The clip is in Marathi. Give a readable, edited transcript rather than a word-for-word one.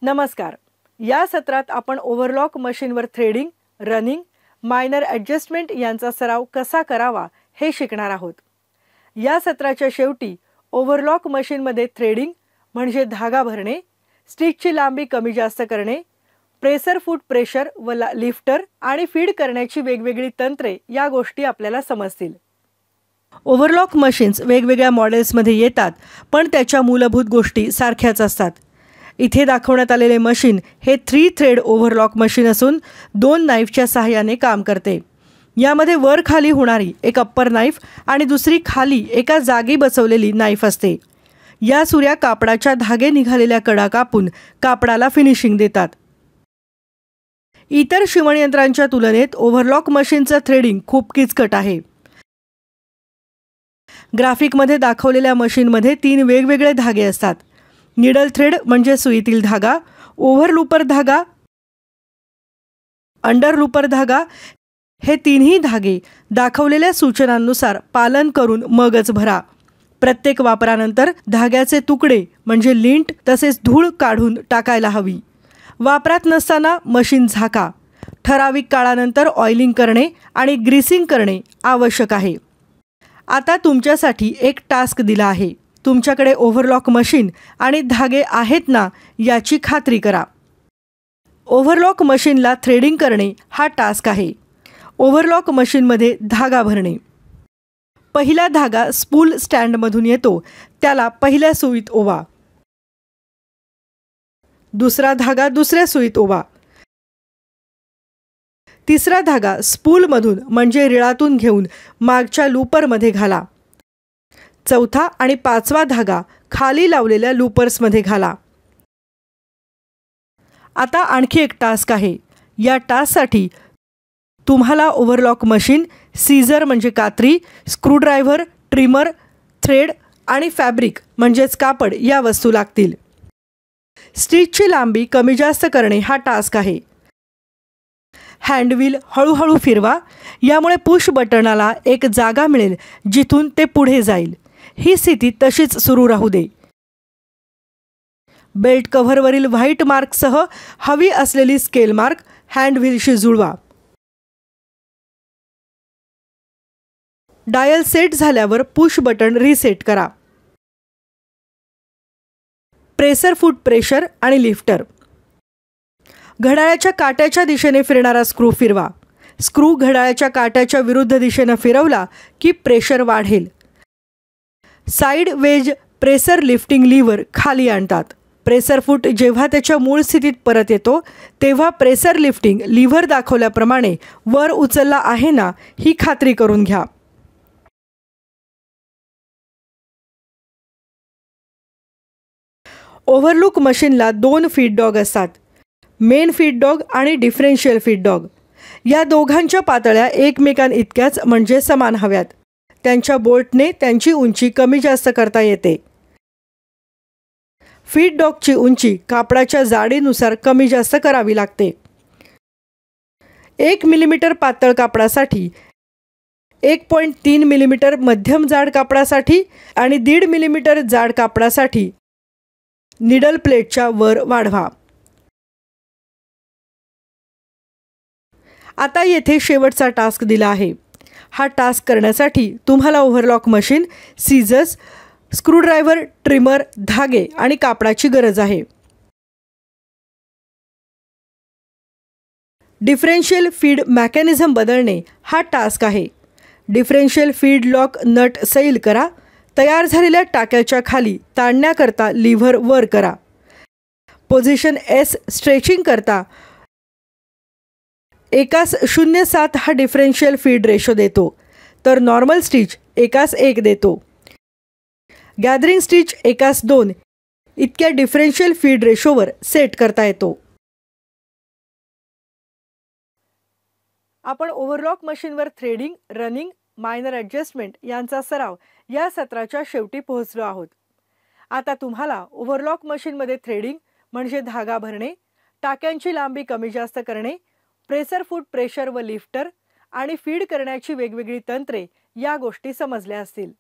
नमस्कार. या सत्रात आपण ओव्हरलॉक मशीनवर थ्रेडिंग, रनिंग, मायनर ॲडजस्टमेंट यांचा सराव कसा करावा हे शिकणार आहोत. या सत्राच्या शेवटी ओव्हरलॉक मशीनमध्ये थ्रेडिंग म्हणजे धागा भरणे, स्टिकची लांबी कमी जास्त करणे, प्रेशर फूट प्रेशर व लिफ्टर आणि फीड करण्याची वेगवेगळी तंत्रे या गोष्टी आपल्याला समजतील. ओव्हरलॉक मशीन्स वेगवेगळ्या मॉडेल्समध्ये येतात, पण त्याच्या मूलभूत गोष्टी सारख्याच असतात. इथे दाखवण्यात आलेले मशीन हे 3 थ्रेड ओव्हरलॉक मशीन असून 2 नाईफच्या सहाय्याने काम करते. यामध्ये वर खाली होणारी एक अप्पर नाईफ आणि दुसरी खाली एका जागी बसवलेली नाईफ असते. या सुऱ्या कापडाच्या धागे निघालेल्या कडा कापून कापडाला फिनिशिंग देतात. इतर शिवणयंत्रांच्या तुलनेत ओव्हरलॉक मशीनचं थ्रेडिंग खूप किचकट आहे. ग्राफिकमध्ये दाखवलेल्या मशीनमध्ये 3 वेगवेगळे धागे असतात. निडल थ्रेड म्हणजे सुईतील धागा, ओव्हरलूपर धागा, अंडरलूपर धागा. हे तिन्ही धागे दाखवलेल्या सूचनांनुसार पालन करून मगच भरा. प्रत्येक वापरानंतर धाग्याचे तुकडे म्हणजे लिंट तसेच धूळ काढून टाकायला हवी. वापरात नसताना मशीन झाका. ठराविक काळानंतर ऑइलिंग करणे आणि ग्रीसिंग करणे आवश्यक आहे. आता तुमच्यासाठी एक टास्क दिला आहे. तुमच्याकडे ओव्हरलॉक मशीन आणि धागे आहेत ना याची खात्री करा. ओव्हरलॉक मशीनला थ्रेडिंग करणे हा टास्क आहे. ओव्हरलॉक मशीनमध्ये धागा भरणे. पहिला धागा स्पूल स्टँडमधून येतो, त्याला पहिल्या सुईत ओवा. दुसरा धागा दुसऱ्या सुईत ओवा. तिसरा धागा स्पूलमधून म्हणजे रिळातून घेऊन मागच्या लूपरमध्ये घाला. चौथा आणि 5वा धागा खाली लावलेल्या लूपर्समध्ये घाला. आता आणखी एक टास्क आहे. या टास्कसाठी तुम्हाला ओव्हरलॉक मशीन, सीझर म्हणजे कात्री, स्क्रूड्रायव्हर, ट्रिमर, थ्रेड आणि फॅब्रिक म्हणजेच कापड या वस्तू लागतील. स्टिचची लांबी कमी जास्त करणे हा टास्क आहे. हँडव्हील हळूहळू फिरवा. यामुळे पुश बटनाला एक जागा मिळेल जिथून ते पुढे जाईल. ही स्थिती तशीच सुरू राहू दे. बेल्ट कव्हरवरील व्हाईट मार्कसह हवी असलेली स्केल मार्क हँडव्हीलशी जुळवा. डायल सेट झाल्यावर पुश बटन रिसेट करा. प्रेशर फूट प्रेशर आणि लिफ्टर. घड्याळाच्या काट्याच्या दिशेने फिरणारा स्क्रू फिरवा. स्क्रू घड्याळाच्या काट्याच्या विरुद्ध दिशेने फिरवला की प्रेशर वाढेल. साइड वेज प्रेशर लिफ्टिंग लीव्हर खाली आणतात. प्रेशर फूट जेव्हा त्याच्या मूळ स्थितीत परत येतो तेव्हा प्रेशर लिफ्टिंग लीव्हर दाखवल्याप्रमाणे वर उचलला आहे ना ही खात्री करून घ्या. ओव्हरलॉक मशीनला 2 फीड डॉग असतात. मेन फीड डॉग आणि डिफरेन्शियल फीड डॉग. या दोघांच्या पातळ्या एकमेकांइतक्याच म्हणजे समान हव्यात. त्यांच्या बोल्टने त्यांची उंची कमी जास्त करता येते. फीड डॉगची उंची कापडाच्या जाडीनुसार कमी जास्त करावी लागते. 1 मिलीमीटर पातळ कापडासाठी, 1.3 मिलीमीटर मध्यम जाड कापडासाठी आणि 1.5 मिलीमीटर जाड कापडासाठी निडल प्लेटच्या वर वाढवा. आता येथे शेवटचा टास्क दिला आहे. हा टास्क करण्यासाठी तुम्हाला overlock machine, seizures, screwdriver, trimmer, धागे आणि कापडाची गरज आहे. डिफरेन्शियल फीड मेकॅनिझम बदलणे हा टास्क आहे. डिफरेन्शियल फीड लॉक नट सैल करा. तयार झालेल्या टाक्याच्या खाली ताणण्याकरता लीव्हर वर करा. पोझिशन S स्ट्रेचिंग करता 1:07 हा डिफरेन्शियल फीड रेशो देतो, तर नॉर्मल स्टिच 1:1 देतो. गॅदरिंग स्टिच 1:2 इतक्या डिफरेन्शियल फीड रेशोवर सेट करता येतो. आपण ओव्हरलॉक मशीनवर थ्रेडिंग, रनिंग, मायनर ॲडजस्टमेंट यांचा सराव या सत्राच्या शेवटी पोहोचलो आहोत. आता तुम्हाला ओव्हरलॉक मशीनमध्ये थ्रेडिंग म्हणजे धागा भरणे, टाक्यांची लांबी कमी जास्त करणे, प्रेशर फूट प्रेशर व लिफ्टर आणि फीड करण्याची वेगवेगळी तंत्रे या गोष्टी समजल्या असतील.